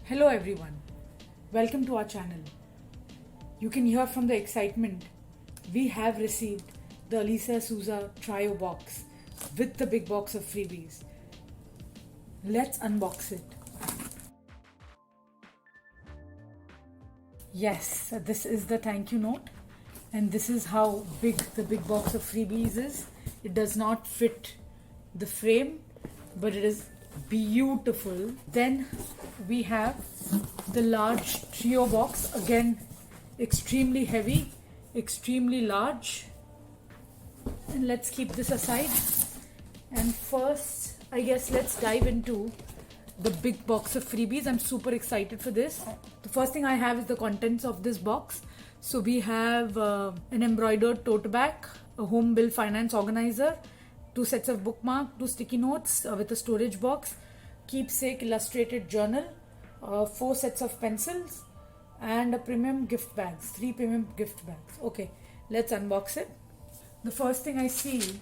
Hello everyone, welcome to our channel. You can hear from the excitement. We have received the Alicia Souza Trio box with the big box of freebies. Let's unbox it. Yes, this is the thank you note, and this is how big the big box of freebies is. It does not fit the frame, but it is beautiful. Then we have the large trio box, again extremely heavy, extremely large. And let's keep this aside, and first I guess let's dive into the big box of freebies. I'm super excited for this. The first thing I have is the contents of this box. So we have an embroidered tote bag, a home bill finance organizer, 2 sets of bookmark, 2 sticky notes with a storage box, keepsake illustrated journal, 4 sets of pencils, and a premium gift bags, 3 premium gift bags. Okay, let's unbox it. The first thing I see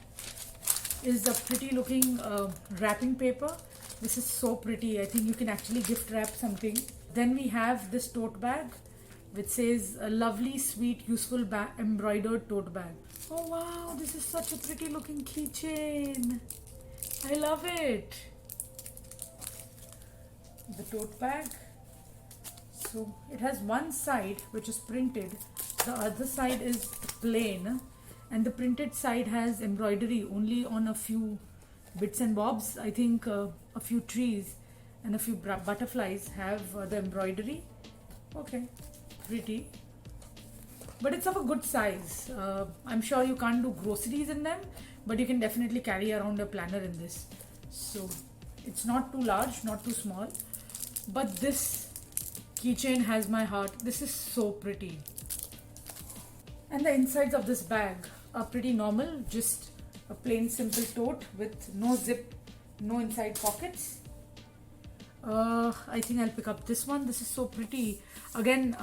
is a pretty looking wrapping paper. This is so pretty. I think you can actually gift wrap something. Then we have this tote bag which says a lovely, sweet, useful embroidered tote bag. Oh wow, this is such a pretty looking keychain. I love it. The tote bag. So it has one side which is printed, the other side is plain, and the printed side has embroidery only on a few bits and bobs. I think a few trees and a few butterflies have the embroidery. Okay, pretty, but it's of a good size. I'm sure you can't do groceries in them, but you can definitely carry around a planner in this. So it's not too large, not too small, but this keychain has my heart. This is so pretty. And the insides of this bag are pretty normal, just a plain simple tote with no zip, no inside pockets. I think I'll pick up this one. This is so pretty. Again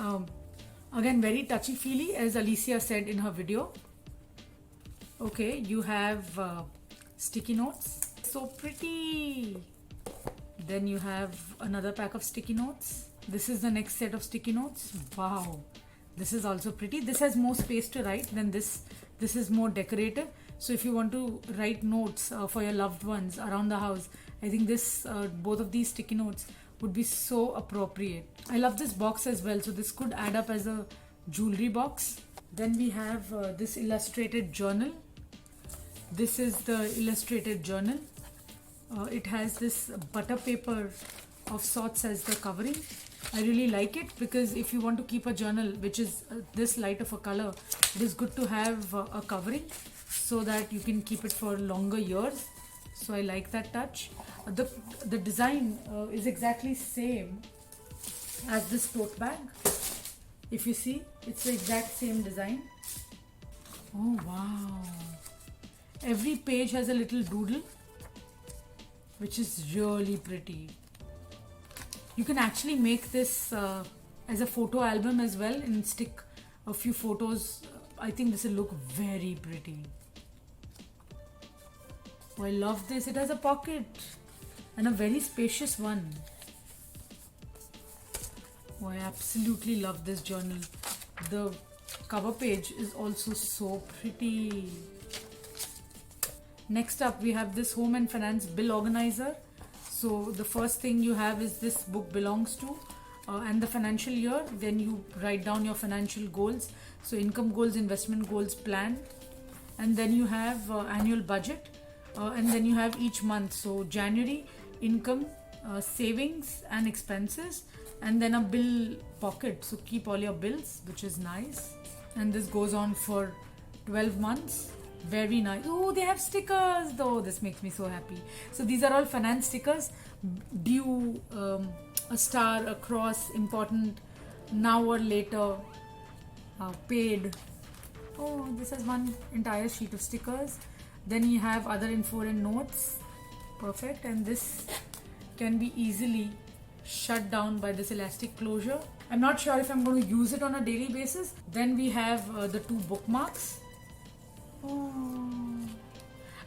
very touchy feely, as Alicia said in her video. Okay, you have sticky notes. So pretty. Then you have another pack of sticky notes. This is the next set of sticky notes. Wow, this is also pretty. This has more space to write than this. This is more decorative. So if you want to write notes for your loved ones around the house, I think this both of these sticky notes would be so appropriate. I love this box as well. So this could add up as a jewelry box. Then we have this illustrated journal. This is the illustrated journal. It has this butter paper of sorts as the covering. I really like it because if you want to keep a journal which is this light of a color, it is good to have a covering so that you can keep it for longer years. So I like that touch. The design is exactly same as this tote bag. If you see, it's the exact same design. Oh wow. Every page has a little doodle, which is really pretty. You can actually make this as a photo album as well and stick a few photos. I think this will look very pretty. Oh, I love this. It has a pocket and a very spacious one. Oh, I absolutely love this journal. The cover page is also so pretty. Next up, we have this home and finance bill organizer. So the first thing you have is this book belongs to and the financial year. Then you write down your financial goals. So income goals, investment goals, plan. And then you have annual budget. And then you have each month. So January, income, savings and expenses. And then a bill pocket. So keep all your bills, which is nice. And this goes on for 12 months. Very nice. Oh, they have stickers though. This makes me so happy. So these are all finance stickers. Due, a star, a cross, important, now or later, paid. Oh, this is one entire sheet of stickers. Then you have other info and notes. Perfect. And this can be easily shut down by this elastic closure. I'm not sure if I'm going to use it on a daily basis. Then we have the 2 bookmarks. Oh.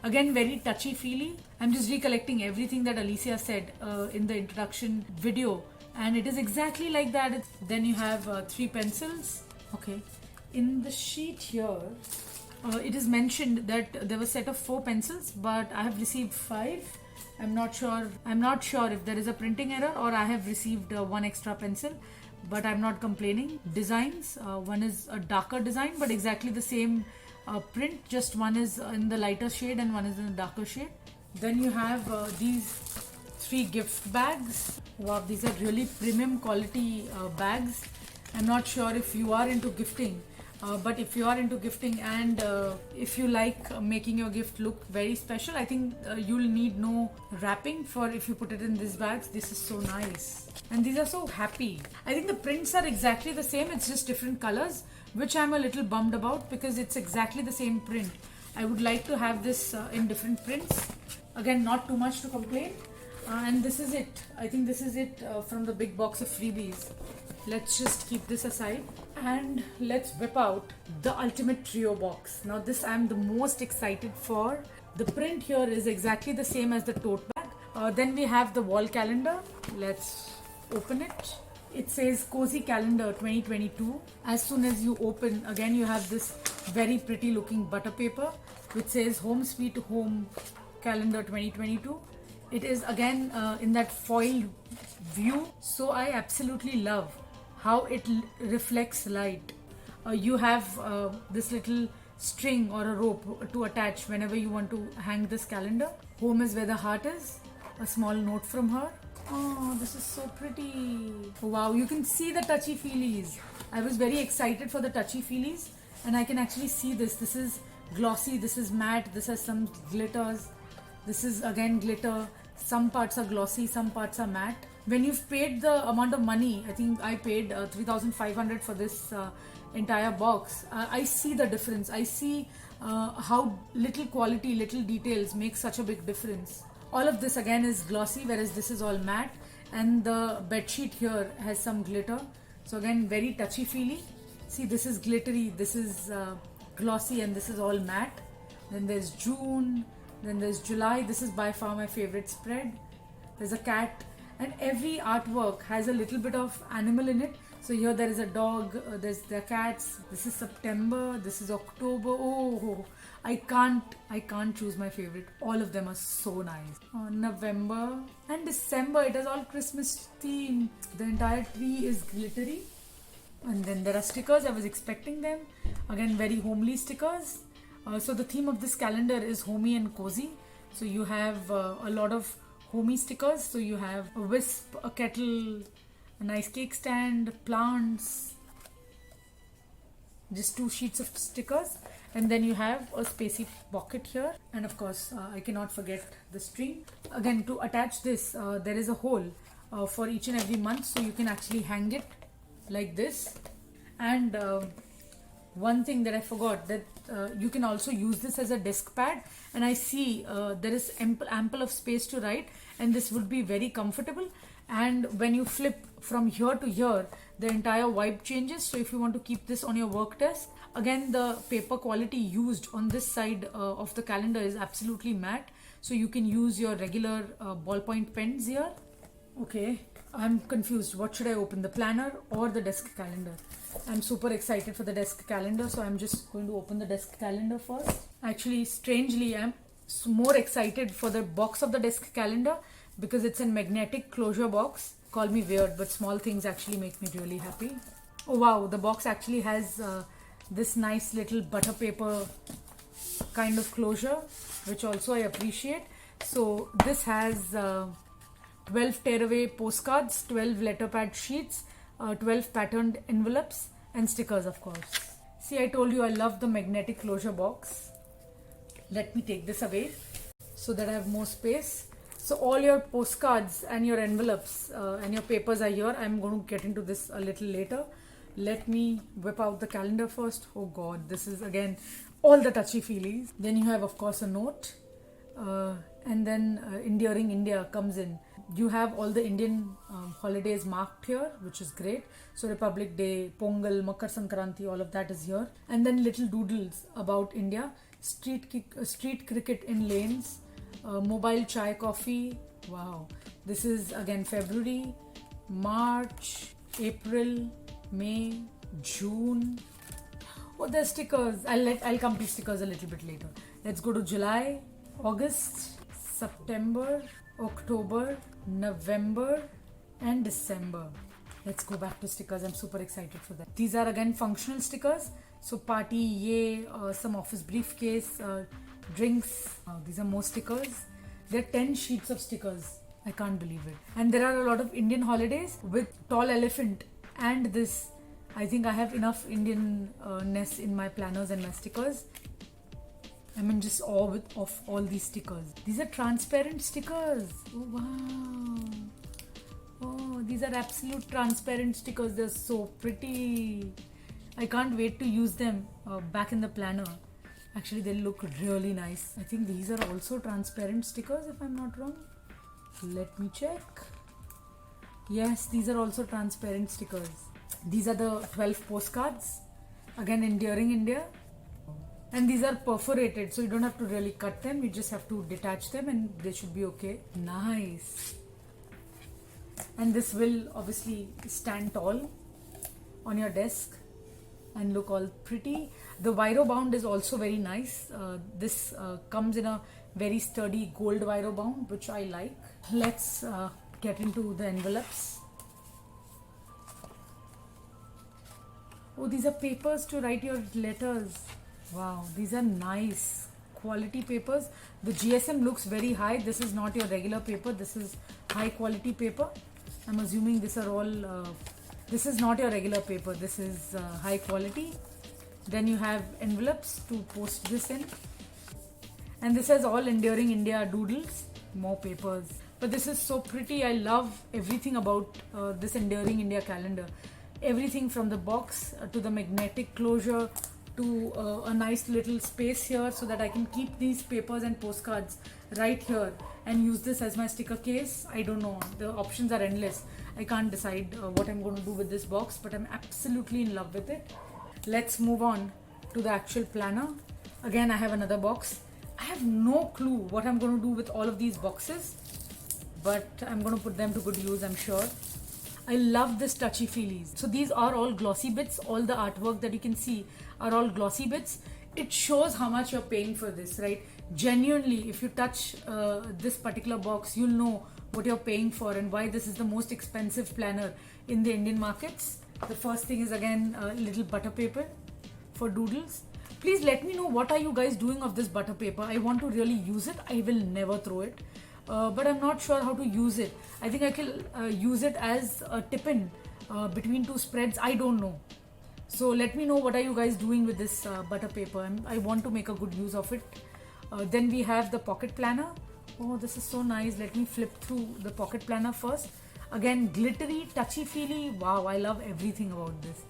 Again, very touchy-feely. I'm just recollecting everything that Alicia said in the introduction video, and it is exactly like that. Then you have 3 pencils. Okay, in the sheet here it is mentioned that there was a set of 4 pencils, but I have received 5. I'm not sure if there is a printing error or I have received 1 extra pencil, but I'm not complaining. Designs, one is a darker design but exactly the same print, just one is in the lighter shade and one is in the darker shade. Then you have these 3 gift bags. Wow, these are really premium quality bags. I'm not sure if you are into gifting, but if you are into gifting and if you like making your gift look very special, I think you'll need no wrapping for if you put it in these bags. This is so nice. And these are so happy. I think the prints are exactly the same, it's just different colors, which I'm a little bummed about because it's exactly the same print. I would like to have this in different prints. Again, not too much to complain. And this is it. I think this is it from the big box of freebies. Let's just keep this aside and let's whip out the ultimate trio box. Now this I'm the most excited for. The print here is exactly the same as the tote bag. Then we have the wall calendar. Let's open it. It says Cozy Calendar 2022. As soon as you open, again you have this very pretty looking butter paper which says Home Sweet Home Calendar 2022. It is again in that foiled view, so I absolutely love how it reflects light. You have this little string or a rope to attach whenever you want to hang this calendar. Home is where the heart is. A small note from her. Oh, this is so pretty. Wow, you can see the touchy-feelies. I was very excited for the touchy-feelies and I can actually see this. This is glossy, this is matte, this has some glitters. This is again glitter. Some parts are glossy, some parts are matte. When you've paid the amount of money, I think I paid 3,500 for this entire box. I see the difference. I see how little quality, little details make such a big difference. All of this again is glossy, whereas this is all matte. And the bedsheet here has some glitter. So again, very touchy-feely. See, this is glittery, this is glossy, and this is all matte. Then there's June. Then there's July. This is by far my favorite spread. There's a cat, and every artwork has a little bit of animal in it. So here there is a dog, there's the cats. This is September, this is October. Oh, I can't choose my favorite. All of them are so nice. November and December, it has all Christmas theme. The entire tree is glittery. And then there are stickers. I was expecting them. Again, very homely stickers. So the theme of this calendar is homey and cozy. So you have a lot of homey stickers. So you have a wisp, a kettle, a nice cake stand, plants, just 2 sheets of stickers. And then you have a spacey pocket here. And of course, I cannot forget the string. Again, to attach this, there is a hole for each and every month. So you can actually hang it like this. And one thing that I forgot, that you can also use this as a desk pad, and I see there is ample of space to write, and this would be very comfortable. And when you flip from here to here, the entire vibe changes. So if you want to keep this on your work desk, again the paper quality used on this side of the calendar is absolutely matte, so you can use your regular ballpoint pens here. Okay, I'm confused. What should I open, the planner or the desk calendar? I'm super excited for the desk calendar, so I'm just going to open the desk calendar first. Actually, strangely, I'm more excited for the box of the desk calendar because it's a magnetic closure box. Call me weird, but small things actually make me really happy. Oh wow, the box actually has this nice little butter paper kind of closure, which also I appreciate. So this has 12 tearaway postcards, 12 letter pad sheets, 12 patterned envelopes, and stickers, of course. See, I told you I love the magnetic closure box. Let me take this away so that I have more space. So all your postcards and your envelopes and your papers are here. I'm going to get into this a little later. Let me whip out the calendar first. Oh God, this is again all the touchy-feelies. Then you have, of course, a note. And then Enduring India comes in. You have all the Indian holidays marked here, which is great. So Republic Day, Pongal, Makar Sankranti, all of that is here. And then little doodles about India. Street cricket in lanes. Mobile chai coffee. Wow. This is again February. March, April, May, June. Oh, there's stickers. I'll come to stickers a little bit later. Let's go to July, August, September, October, November, and December. Let's go back to stickers. I'm super excited for that. These are again functional stickers. So party, yay, some office briefcase, drinks. These are more stickers. There are 10 sheets of stickers. I can't believe it. And there are a lot of Indian holidays with tall elephant and this. I think I have enough Indian-ness in my planners and my stickers. I'm in just awe of all these stickers. These are transparent stickers. Oh, wow. Oh, these are absolute transparent stickers. They're so pretty. I can't wait to use them back in the planner. Actually, they look really nice. I think these are also transparent stickers if I'm not wrong. Let me check. Yes, these are also transparent stickers. These are the 12 postcards. Again, Enduring India. And these are perforated, so you don't have to really cut them. You just have to detach them and they should be okay. Nice. And this will obviously stand tall on your desk and look all pretty. The Viro bound is also very nice. This comes in a very sturdy gold Viro bound, which I like. Let's get into the envelopes. Oh, these are papers to write your letters. Wow, these are nice quality papers. The GSM looks very high. This is not your regular paper. This is high quality paper. I'm assuming these are all, this is not your regular paper. This is high quality. Then you have envelopes to post this in. And this has all Enduring India doodles, more papers. But this is so pretty. I love everything about this Enduring India calendar. Everything from the box to the magnetic closure to a nice little space here so that I can keep these papers and postcards right here and use this as my sticker case. I don't know, the options are endless. I can't decide what I'm going to do with this box, but I'm absolutely in love with it. Let's move on to the actual planner. Again, I have another box. I have no clue what I'm going to do with all of these boxes, but I'm going to put them to good use, I'm sure. I love this touchy-feelies. So these are all glossy bits. All the artwork that you can see are all glossy bits. It shows how much you're paying for this, right? Genuinely, if you touch this particular box, you'll know what you're paying for and why this is the most expensive planner in the Indian markets. The first thing is again a little butter paper for doodles. Please let me know what are you guys doing of this butter paper. I want to really use it. I will never throw it. But I'm not sure how to use it. I think I can use it as a tip-in between two spreads. I don't know. So let me know what are you guys doing with this butter paper. I want to make a good use of it. Then we have the pocket planner. Oh, this is so nice. Let me flip through the pocket planner first. Again, glittery, touchy-feely. Wow, I love everything about this.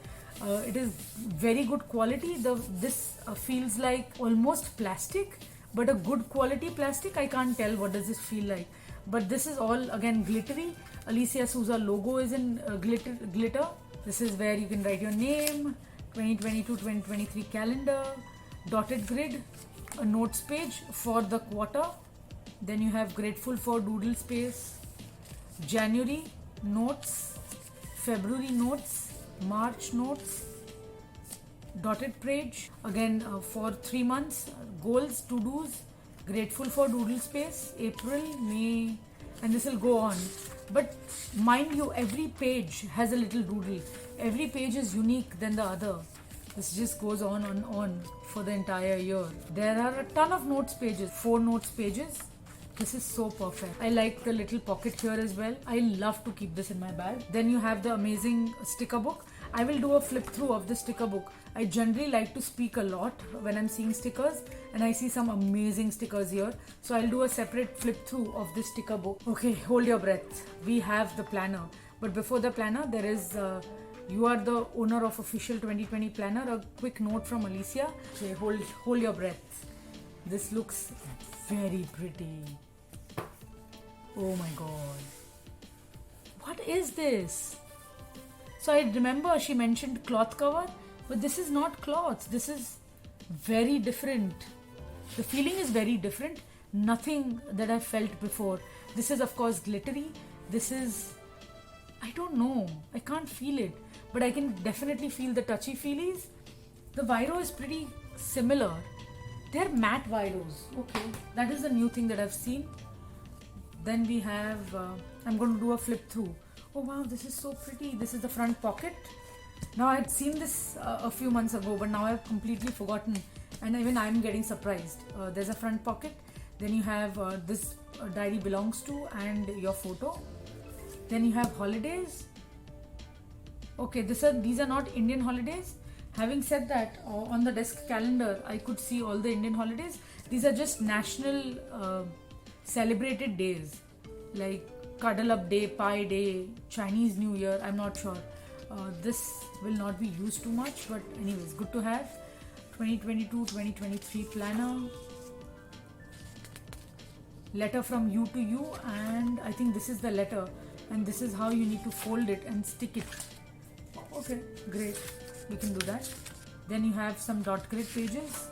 It is very good quality. This feels like almost plastic, but a good quality plastic. I can't tell what does this feel like, but this is all again glittery. Alicia Souza logo is in glitter. This is where you can write your name, 2022-2023 calendar, dotted grid, a notes page for the quarter. Then you have grateful for doodle space, January notes, February notes, March notes, dotted page again for 3 months, goals, to do's, grateful for doodle space, April, May, and this will go on. But mind you, every page has a little doodle. Every page is unique than the other. This just goes on and on for the entire year. There are a ton of notes pages, 4 notes pages. This is so perfect. I like the little pocket here as well. I love to keep this in my bag. Then you have the amazing sticker book. I will do a flip through of the sticker book. I generally like to speak a lot when I'm seeing stickers, and I see some amazing stickers here. So I'll do a separate flip through of this sticker book. Okay, hold your breath. We have the planner. But before the planner, there is, you are the owner of official 2020 planner. A quick note from Alicia. Okay, hold your breath. This looks very pretty. Oh my god. What is this? So I remember she mentioned cloth cover, but this is not cloth. This is very different. The feeling is very different. Nothing that I felt before. This is of course glittery. This is, I don't know. I can't feel it, but I can definitely feel the touchy feelies. The Viro is pretty similar. They're matte Viros. Okay, that is the new thing that I've seen. Then we have, I'm going to do a flip through. Oh wow, this is so pretty. This is the front pocket. Now I'd seen this a few months ago, but now I've completely forgotten, and even I'm getting surprised. There's a front pocket. Then you have this diary belongs to and your photo. Then you have holidays. Okay, these are not Indian holidays. Having said that, on the desk calendar, I could see all the Indian holidays. These are just national celebrated days, like Cuddle Up Day, Pi Day, Chinese New Year. I'm not sure. This will not be used too much, but anyways, good to have. 2022-2023 planner. Letter from you to you, and I think this is the letter, and this is how you need to fold it and stick it. Okay, great. We can do that. Then you have some dot grid pages.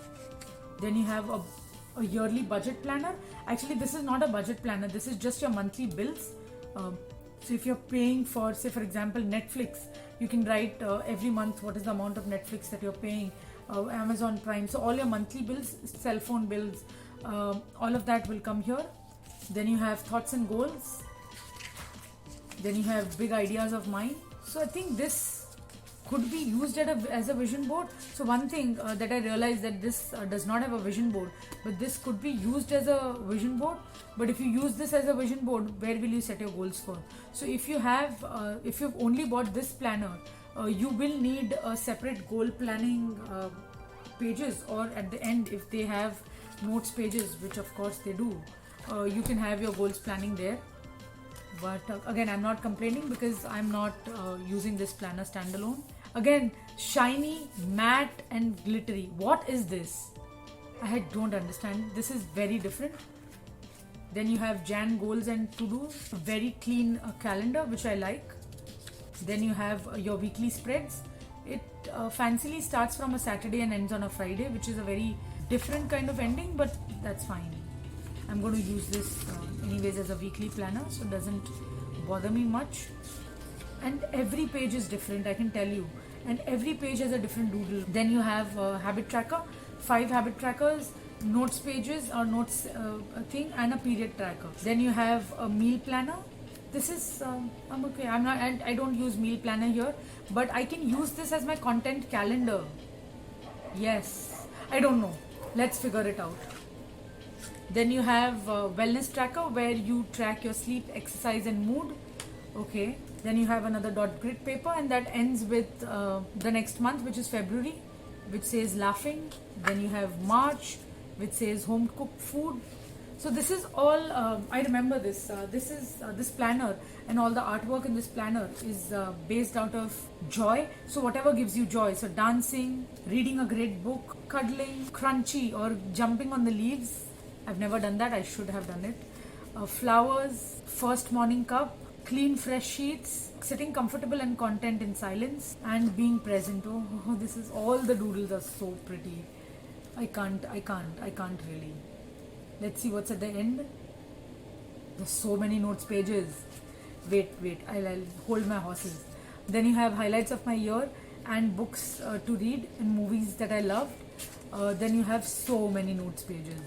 Then you have a yearly budget planner. Actually, this is not a budget planner. This is just your monthly bills. So if you're paying for, say for example, Netflix, you can write every month what is the amount of Netflix that you're paying, Amazon Prime. So all your monthly bills, cell phone bills, all of that will come here. Then you have thoughts and goals. Then you have big ideas of mine. So I think this could be used as a vision board. So one thing that I realized, that this does not have a vision board, but this could be used as a vision board. But if you use this as a vision board, where will you set your goals for? So if you have, if you've only bought this planner, you will need a separate goal planning pages, or at the end, if they have notes pages, which of course they do, you can have your goals planning there. But again, I'm not complaining because I'm not using this planner standalone. Again, shiny, matte and glittery. What is this? I don't understand. This is very different. Then you have Jan goals and to-do. A very clean calendar, which I like. Then you have your weekly spreads. It fancily starts from a Saturday and ends on a Friday, which is a very different kind of ending, but that's fine. I'm going to use this anyways as a weekly planner, so it doesn't bother me much. And every page is different, I can tell you. And every page has a different doodle. Then you have a habit tracker, 5 habit trackers, notes pages or notes thing, and a period tracker. Then you have a meal planner. This is I'm okay. I'm not, and I don't use meal planner here, but I can use this as my content calendar. Yes, I don't know. Let's figure it out. Then you have a wellness tracker where you track your sleep, exercise and mood. Okay. Then you have another dot grid paper, and that ends with the next month, which is February, which says laughing. Then you have March, which says home cooked food. So this is all, I remember this. This planner and all the artwork in this planner is based out of joy. So whatever gives you joy. So dancing, reading a great book, cuddling, crunchy or jumping on the leaves. I've never done that. I should have done it. Flowers, first morning cup, clean fresh sheets, sitting comfortable and content in silence, and being present. Oh, this is all the doodles are so pretty. I can't really. Let's see what's at the end. There's so many notes pages. Wait, I'll hold my horses. Then you have highlights of my year and books to read and movies that I loved. Then you have so many notes pages.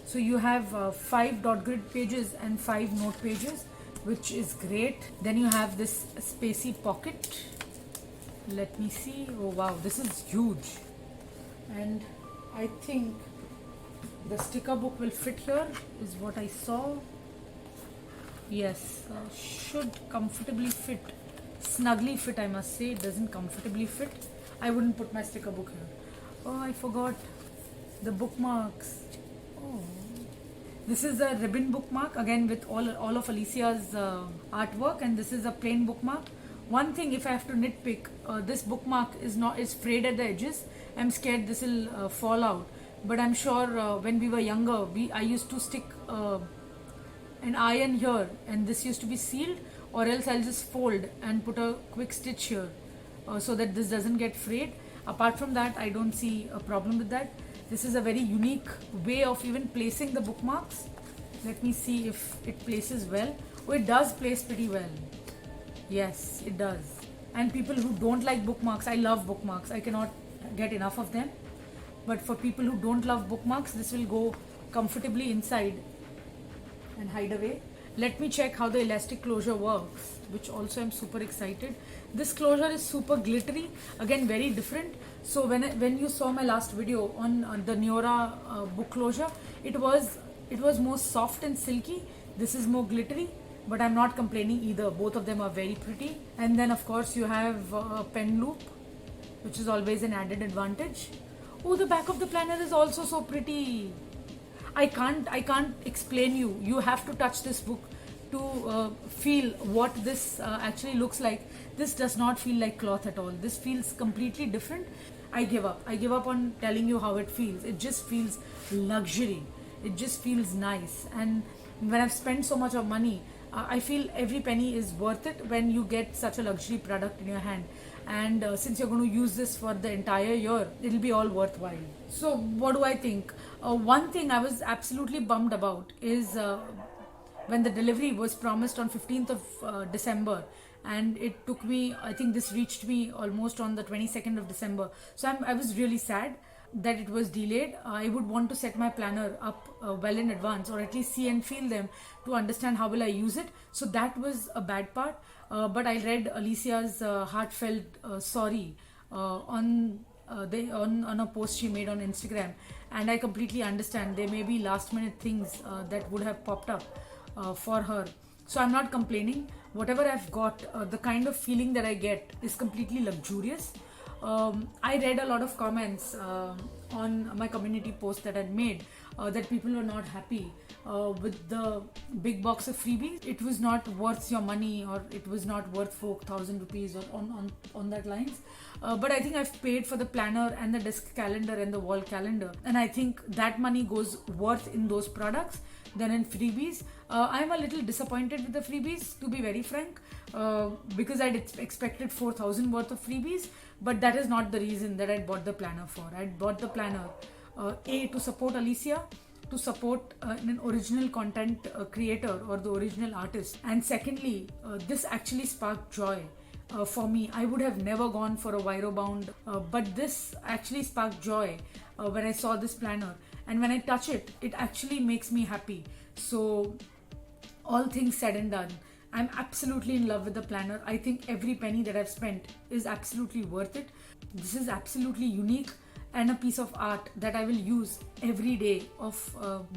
So you have 5 dot grid pages and 5 note pages, which is great. Then you have this spacey pocket. Let me see. Oh wow, this is huge. And I think the sticker book will fit here, is what I saw. Yes, should comfortably fit. Snugly fit, I must say. It doesn't comfortably fit. I wouldn't put my sticker book here. Oh, I forgot the bookmarks. Oh, this is a ribbon bookmark, again with all of Alicia's artwork, and this is a plain bookmark. One thing, if I have to nitpick, this bookmark is frayed at the edges. I'm scared this will fall out. But I'm sure when we were younger, I used to stick an iron here, and this used to be sealed, or else I'll just fold and put a quick stitch here so that this doesn't get frayed. Apart from that, I don't see a problem with that. This is a very unique way of even placing the bookmarks. Let me see if it places well. Oh, it does place pretty well. Yes, it does. And people who don't like bookmarks, I love bookmarks. I cannot get enough of them. But for people who don't love bookmarks, this will go comfortably inside and hide away. Let me check how the elastic closure works, which also I'm super excited. This closure is super glittery, again very different. So when you saw my last video on the Neora book closure, it was more soft and silky. This is more glittery, but I'm not complaining either. Both of them are very pretty. And then of course you have a pen loop, which is always an added advantage. Oh, the back of the planner is also so pretty. I can't explain you. You have to touch this book to feel what this actually looks like. This does not feel like cloth at all. This feels completely different. I give up. I give up on telling you how it feels. It just feels luxury. It just feels nice. And when I've spent so much of money, I feel every penny is worth it when you get such a luxury product in your hand. And since you're going to use this for the entire year, it'll be all worthwhile. So what do I think? One thing I was absolutely bummed about is when the delivery was promised on 15th of December, and it took me, I think this reached me almost on the 22nd of December. So I was really sad that it was delayed. I would want to set my planner up well in advance, or at least see and feel them to understand how will I use it. So that was a bad part. But I read Alicia's heartfelt sorry on a post she made on Instagram, and I completely understand there may be last minute things that would have popped up for her. So I'm not complaining. Whatever I've got, the kind of feeling that I get is completely luxurious. I read a lot of comments on my community post that I'd made that people were not happy with the big box of freebies. It was not worth your money, or it was not worth 4,000 rupees, or on that lines. But I think I've paid for the planner and the desk calendar and the wall calendar, and I think that money goes worth in those products than in freebies. I'm a little disappointed with the freebies, to be very frank, because I'd expected 4,000 worth of freebies, but that is not the reason that I bought the planner for. I bought the planner to support Alicia, to support an original content creator or the original artist, and secondly, this actually sparked joy. For me, I would have never gone for a Viro bound, but this actually sparked joy when I saw this planner, and when I touch it, it actually makes me happy. So all things said and done, I'm absolutely in love with the planner. I think every penny that I've spent is absolutely worth it. This is absolutely unique and a piece of art that I will use every day of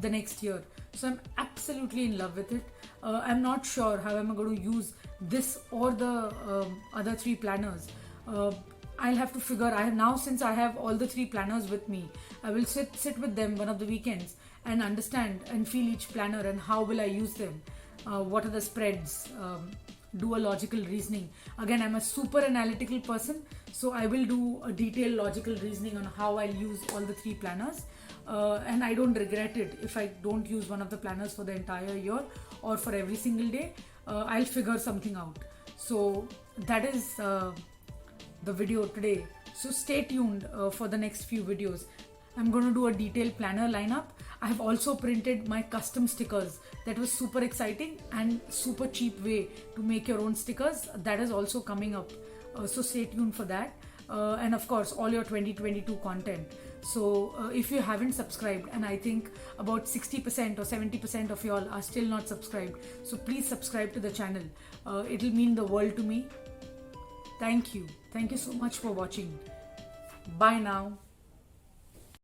the next year. So I'm absolutely in love with it. I'm not sure how I'm going to use this or the other three planners. I'll have to figure. Since I have all the three planners with me, I will sit with them one of the weekends and understand and feel each planner and how will I use them. What are the spreads? Do a logical reasoning. Again, I'm a super analytical person, so I will do a detailed logical reasoning on how I'll use all the three planners. And I don't regret it if I don't use one of the planners for the entire year or for every single day. I'll figure something out. So that is the video today. So stay tuned for the next few videos. I'm going to do a detailed planner lineup. I have also printed my custom stickers. That was super exciting and super cheap way to make your own stickers. That is also coming up. So stay tuned for that. And of course, all your 2022 content. So if you haven't subscribed, and I think about 60% or 70% of y'all are still not subscribed, so please subscribe to the channel. It'll mean the world to me. Thank you. Thank you so much for watching. Bye now.